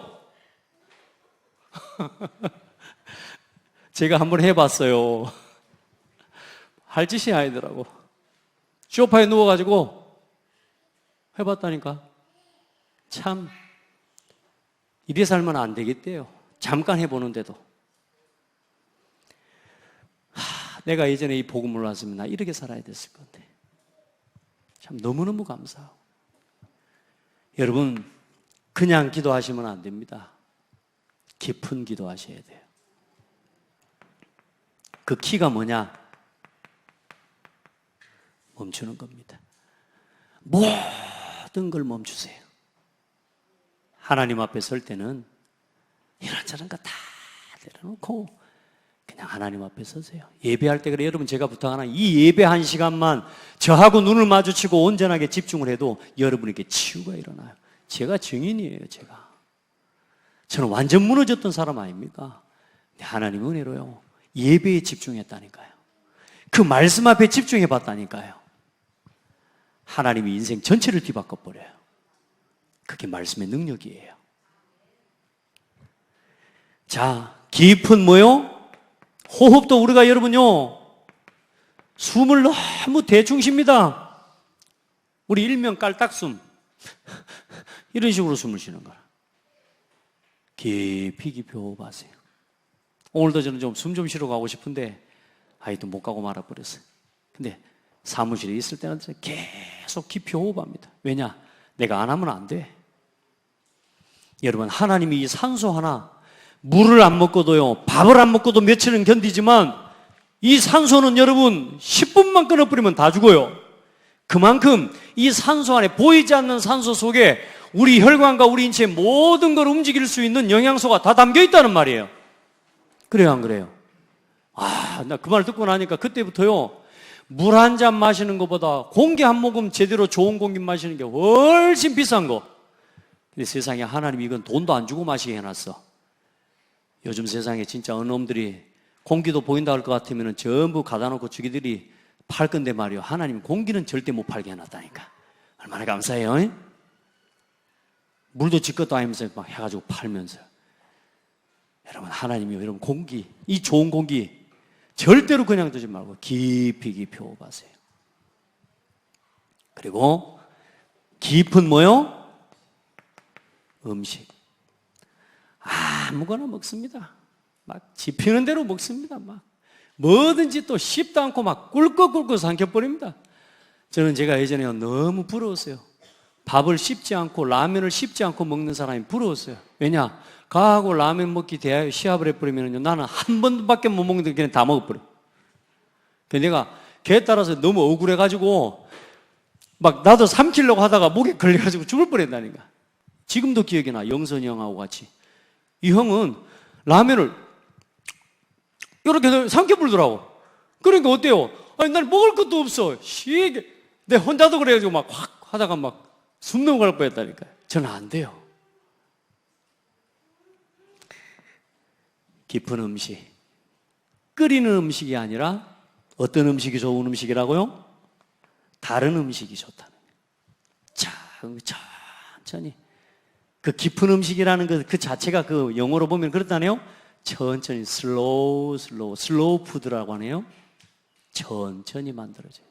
제가 한번 해봤어요. 할 짓이 아니더라고. 소파에 누워가지고 해봤다니까. 참 이래 살면 안 되겠대요. 잠깐 해보는데도. 내가 예전에 이 복음을 몰랐으면 나 이렇게 살아야 됐을 건데. 참 너무너무 감사하고. 여러분 그냥 기도하시면 안 됩니다. 깊은 기도하셔야 돼요. 그 키가 뭐냐? 멈추는 겁니다. 모든 걸 멈추세요. 하나님 앞에 설 때는 이런저런 거 다 내려놓고 그냥 하나님 앞에 서세요. 예배할 때 그래. 여러분 제가 부탁하나 이 예배 한 시간만 저하고 눈을 마주치고 온전하게 집중을 해도 여러분에게 치유가 일어나요. 제가 증인이에요. 제가. 저는 완전 무너졌던 사람 아닙니까? 근데 하나님 은혜로요. 예배에 집중했다니까요. 그 말씀 앞에 집중해 봤다니까요. 하나님이 인생 전체를 뒤바꿔 버려요. 그게 말씀의 능력이에요. 자, 깊은 뭐요? 호흡도 우리가 여러분요, 숨을 너무 대충 쉽니다. 우리 일명 깔딱숨. 이런 식으로 숨을 쉬는 거라. 깊이 호흡하세요. 오늘도 저는 좀 숨 좀 쉬러 가고 싶은데 아이도 못 가고 말아버렸어요. 근데 사무실에 있을 때는 계속 깊이 호흡합니다. 왜냐? 내가 안 하면 안 돼. 여러분 하나님이 이 산소 하나, 물을 안 먹고도요, 밥을 안 먹고도 며칠은 견디지만 이 산소는 여러분 10분만 끊어버리면 다 죽어요. 그만큼 이 산소 안에, 보이지 않는 산소 속에 우리 혈관과 우리 인체의 모든 걸 움직일 수 있는 영양소가 다 담겨 있다는 말이에요. 그래요, 안 그래요? 나 그 말 듣고 나니까 그때부터요, 물 한 잔 마시는 것보다 공기 한 모금 제대로 좋은 공기 마시는 게 훨씬 비싼 거. 근데 세상에 하나님이 이건 돈도 안 주고 마시게 해놨어. 요즘 세상에 진짜 어느 놈들이 공기도 보인다 할 것 같으면 전부 가다 놓고 주기들이 팔 건데 말이요. 하나님 공기는 절대 못 팔게 해놨다니까. 얼마나 감사해요. 물도 지 것도 아니면서 막 해가지고 팔면서. 여러분 하나님이 여러분 공기, 이 좋은 공기 절대로 그냥 두지 말고 깊이 호흡하세요. 그리고 깊은 뭐요? 음식. 아무거나 먹습니다. 막 집히는 대로 먹습니다. 막 뭐든지 또 씹도 않고 막 꿀꺽꿀꺽 삼켜버립니다. 저는 제가 예전에 너무 부러웠어요. 밥을 씹지 않고 라면을 씹지 않고 먹는 사람이 부러웠어요. 왜냐? 가하고 라면 먹기 대하여 시합을 해버리면 나는 한 번밖에 못 먹는데 그냥 다 먹어버려. 그래서 내가 걔에 따라서 너무 억울해가지고 막 나도 삼키려고 하다가 목에 걸려가지고 죽을 뻔했다니까. 지금도 기억이 나. 영선이 형하고 같이. 이 형은 라면을 이렇게 삼켜불더라고. 그러니까 어때요? 아니, 난 먹을 것도 없어. 시게. 내 혼자도 그래가지고 막 확 하다가 막 숨 넘어갈 뻔했다니까. 저는 안 돼요. 깊은 음식. 끓이는 음식이 아니라 어떤 음식이 좋은 음식이라고요? 다른 음식이 좋다는 거예요. 자, 천천히. 그 깊은 음식이라는 그 자체가 그 영어로 보면 그렇다네요. 천천히, 슬로우 푸드라고 하네요. 천천히 만들어져요.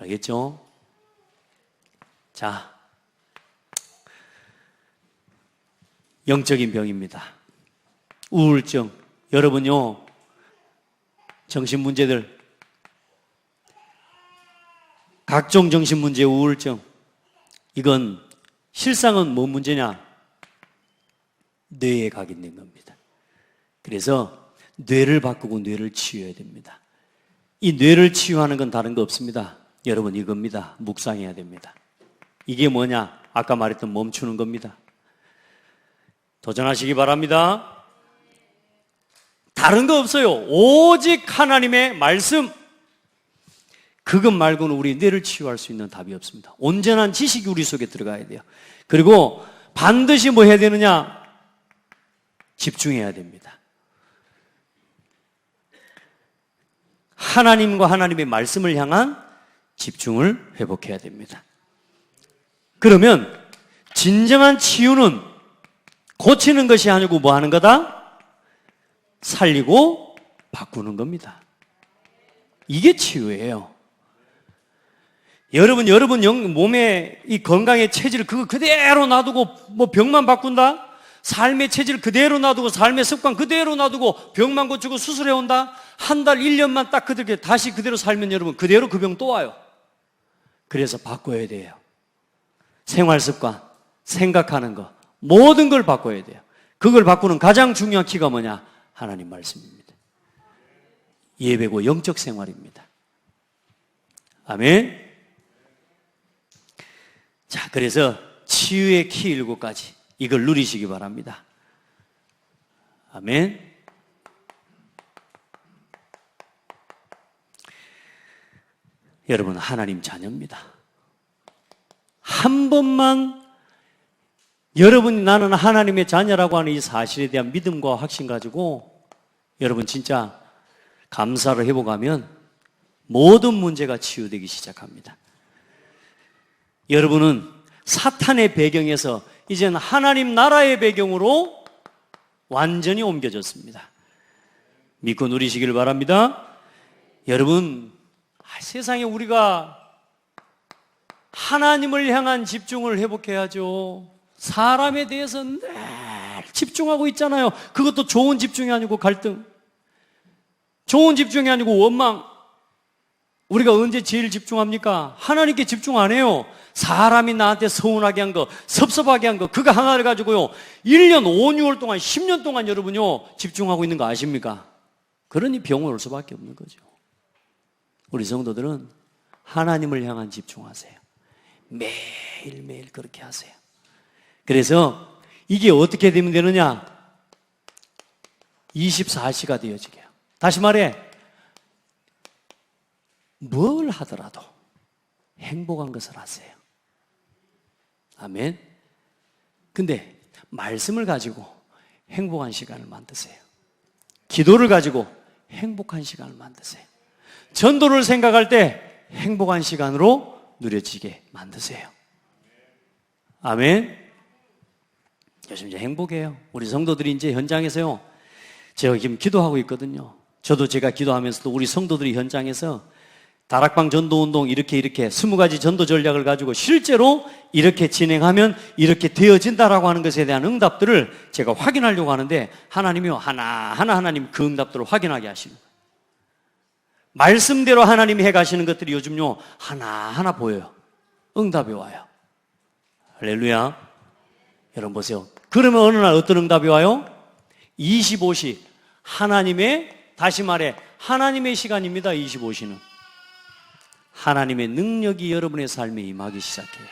알겠죠? 자, 영적인 병입니다. 우울증. 여러분요, 정신 문제들, 각종 정신 문제, 우울증, 이건 실상은 뭔 문제냐? 뇌에 각인된 겁니다. 그래서 뇌를 바꾸고 뇌를 치유해야 됩니다. 이 뇌를 치유하는 건 다른 거 없습니다. 여러분, 이겁니다. 묵상해야 됩니다. 이게 뭐냐? 아까 말했던 멈추는 겁니다. 도전하시기 바랍니다. 다른 거 없어요. 오직 하나님의 말씀. 그것 말고는 우리 뇌를 치유할 수 있는 답이 없습니다. 온전한 지식이 우리 속에 들어가야 돼요. 그리고 반드시 뭐 해야 되느냐? 집중해야 됩니다. 하나님과 하나님의 말씀을 향한 집중을 회복해야 됩니다. 그러면 진정한 치유는 고치는 것이 아니고 뭐 하는 거다? 살리고 바꾸는 겁니다. 이게 치유예요. 여러분 몸의 이 건강의 체질 그거 그대로 놔두고 뭐 병만 바꾼다? 삶의 체질 그대로 놔두고 삶의 습관 그대로 놔두고 병만 고치고 수술해 온다? 한 달, 1년만 딱 그렇게 다시 그대로 살면 여러분 그대로 그 병 또 와요. 그래서 바꿔야 돼요. 생활 습관, 생각하는 거 모든 걸 바꿔야 돼요. 그걸 바꾸는 가장 중요한 키가 뭐냐? 하나님 말씀입니다. 예배고 영적 생활입니다. 아멘. 자, 그래서 치유의 키 7가지 이걸 누리시기 바랍니다. 아멘. 여러분, 하나님 자녀입니다. 한 번만 여러분이 나는 하나님의 자녀라고 하는 이 사실에 대한 믿음과 확신 가지고 여러분 진짜 감사를 해보가면 모든 문제가 치유되기 시작합니다. 여러분은 사탄의 배경에서 이제는 하나님 나라의 배경으로 완전히 옮겨졌습니다. 믿고 누리시길 바랍니다. 여러분, 세상에 우리가 하나님을 향한 집중을 회복해야죠. 사람에 대해서 늘 집중하고 있잖아요. 그것도 좋은 집중이 아니고 갈등, 좋은 집중이 아니고 원망. 우리가 언제 제일 집중합니까? 하나님께 집중 안 해요. 사람이 나한테 서운하게 한 거, 섭섭하게 한 거, 그거 하나를 가지고요 1년 5, 6월 동안 10년 동안 여러분요 집중하고 있는 거 아십니까? 그러니 병원 올 수밖에 없는 거죠. 우리 성도들은 하나님을 향한 집중하세요. 매일매일 그렇게 하세요. 그래서 이게 어떻게 되면 되느냐? 24시가 되어지게 해요. 다시 말해, 뭘 하더라도 행복한 것을 하세요. 아멘. 근데 말씀을 가지고 행복한 시간을 만드세요. 기도를 가지고 행복한 시간을 만드세요. 전도를 생각할 때 행복한 시간으로 누려지게 만드세요. 아멘. 요즘 이제 행복해요. 우리 성도들이 이제 현장에서요, 제가 지금 기도하고 있거든요. 저도 제가 기도하면서도 우리 성도들이 현장에서 다락방 전도운동 이렇게 20가지 전도 전략을 가지고 실제로 이렇게 진행하면 이렇게 되어진다라고 하는 것에 대한 응답들을 제가 확인하려고 하는데 하나님이요 하나하나 하나님 그 응답들을 확인하게 하시는 거예요. 말씀대로 하나님이 해가시는 것들이 요즘요 하나하나 보여요. 응답이 와요. 할렐루야. 여러분 보세요. 그러면 어느 날 어떤 응답이 와요? 25시 하나님의, 다시 말해 하나님의 시간입니다. 25시는 하나님의 능력이 여러분의 삶에 임하기 시작해요.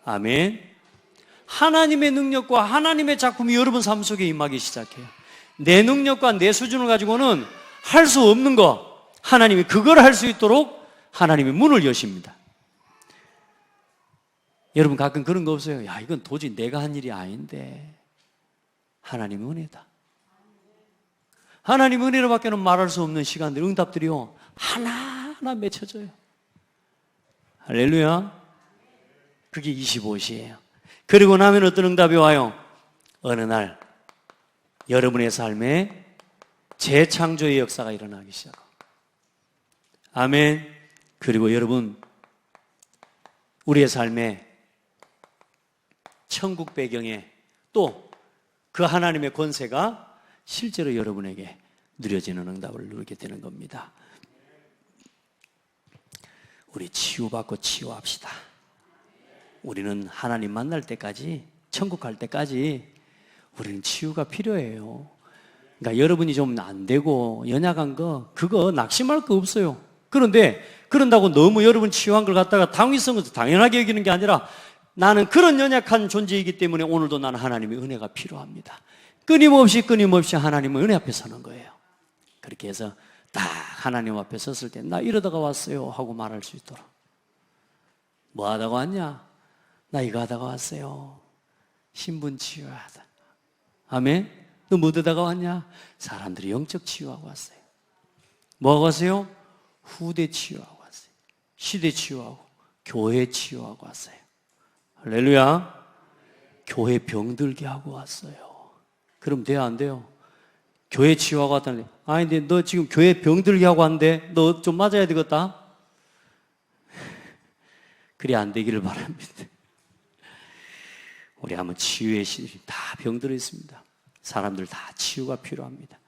아멘. 하나님의 능력과 하나님의 작품이 여러분 삶 속에 임하기 시작해요. 내 능력과 내 수준을 가지고는 할 수 없는 거, 하나님이 그걸 할 수 있도록 하나님이 문을 여십니다. 여러분 가끔 그런 거 없어요? 야, 이건 도저히 내가 한 일이 아닌데. 하나님의 은혜다. 하나님 은혜로밖에는 말할 수 없는 시간들, 응답들이요 하나하나 맺혀져요. 할렐루야. 그게 25시예요. 그리고 나면 어떤 응답이 와요? 어느 날 여러분의 삶에 재창조의 역사가 일어나기 시작합니다. 아멘. 그리고 여러분, 우리의 삶에 천국 배경에 또 그 하나님의 권세가 실제로 여러분에게 누려지는 응답을 누리게 되는 겁니다. 우리 치유받고 치유합시다. 우리는 하나님 만날 때까지, 천국 갈 때까지 우리는 치유가 필요해요. 그러니까 여러분이 좀 안 되고 연약한 거, 그거 낙심할 거 없어요. 그런데 그런다고 너무 여러분 치유한 걸 갖다가 당위성을 당연하게 여기는 게 아니라, 나는 그런 연약한 존재이기 때문에 오늘도 나는 하나님의 은혜가 필요합니다. 끊임없이 하나님의 은혜 앞에 서는 거예요. 그렇게 해서 딱 하나님 앞에 섰을 때 나 이러다가 왔어요 하고 말할 수 있도록. 뭐 하다가 왔냐? 나 이거 하다가 왔어요. 신분 치유하다. 아멘. 너 뭐 하다가 왔냐? 사람들이 영적 치유하고 왔어요. 뭐 하고 왔어요? 후대 치유하고 왔어요. 시대 치유하고 교회 치유하고 왔어요. 할렐루야. 교회 병들게 하고 왔어요. 그럼 돼요, 안 돼요? 교회 치유하고 왔다는데, 아니 근데 너 지금 교회 병들게 하고 왔는데 너 좀 맞아야 되겠다. 그리 안 되기를 바랍니다. 우리 한번 치유의 신이 다 병들어 있습니다. 사람들 다 치유가 필요합니다.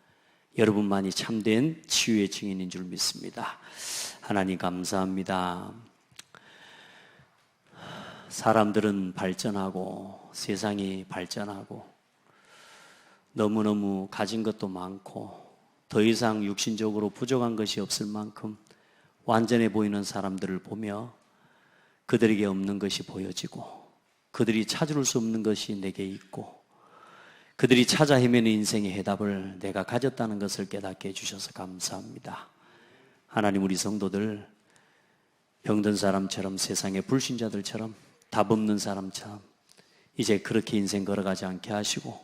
여러분만이 참된 치유의 증인인 줄 믿습니다. 하나님 감사합니다. 사람들은 발전하고 세상이 발전하고 너무너무 가진 것도 많고 더 이상 육신적으로 부족한 것이 없을 만큼 완전해 보이는 사람들을 보며 그들에게 없는 것이 보여지고, 그들이 찾을 수 없는 것이 내게 있고, 그들이 찾아 헤매는 인생의 해답을 내가 가졌다는 것을 깨닫게 해주셔서 감사합니다. 하나님, 우리 성도들 병든 사람처럼, 세상의 불신자들처럼, 답 없는 사람처럼 이제 그렇게 인생 걸어가지 않게 하시고,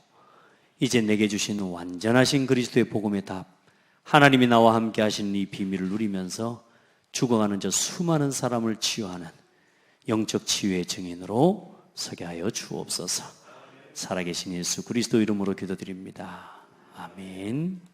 이제 내게 주시는 완전하신 그리스도의 복음의 답, 하나님이 나와 함께 하시는 이 비밀을 누리면서 죽어가는 저 수많은 사람을 치유하는 영적 치유의 증인으로 서게 하여 주옵소서. 살아계신 예수 그리스도 이름으로 기도드립니다. 아멘.